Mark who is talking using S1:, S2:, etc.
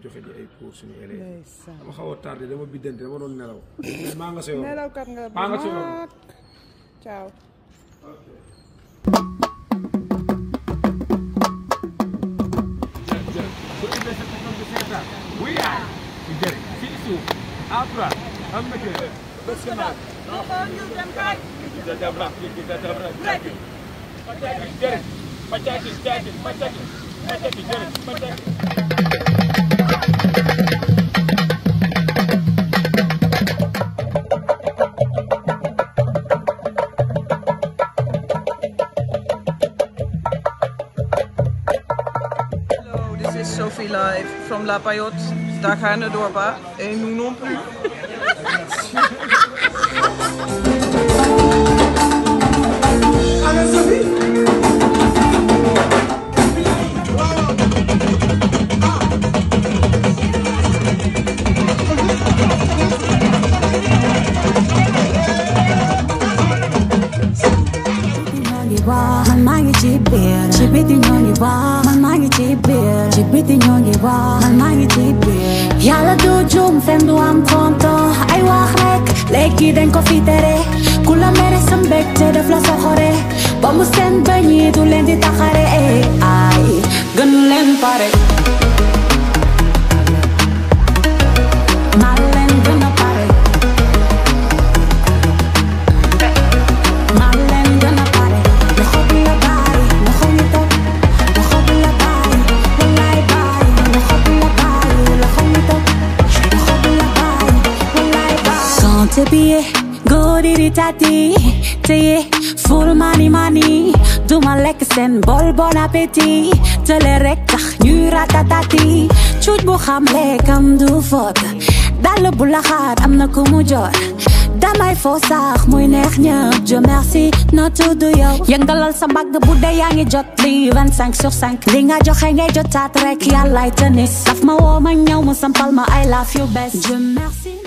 S1: joxe ji ay cours suñu élèves dama xaw a tardé dama biddante dama doon nelaw maa nga seyoon
S2: nelaw kat nga
S1: maa nga seyoon
S2: ciao
S1: oui jërëjëf fii suuf à droite am na kër national
S2: This is Sophie live from La Payotte. Daar gaan we door, pa. En nous non plus. Allez, Sophie.
S3: Man maa ngi ci biir ci biti ñoo ngi wax man maa ngi ci biir ci biti ñoo ngi wax man maa ngi ci biir yàlla du juum fen du am tonto ay wax rek léegi dañ ko fi tere ku la mere sa mbégte def la soxore ba mu seen bëñ yi du leen di taxare ay gën leen pare maa leen gën a pare maa leen gën a pare Tepiye, godiri tati, teye, full money, duma lekk sen bol bon appétit, tele rek tax ñuy ratatati, cuuj bu xam lekkam du fot, dal bu la xaar am na ku mu jot, damay fo sax muy neex ñëpp, je merci no tudd yow, yëngalal sa mbagg bu dee yaa ngi jot li 25/5, li nga joxe ngay jotaat rek yàllaay tenis, saf ma woo ma ñëw mu sampal ma I love you best, je merci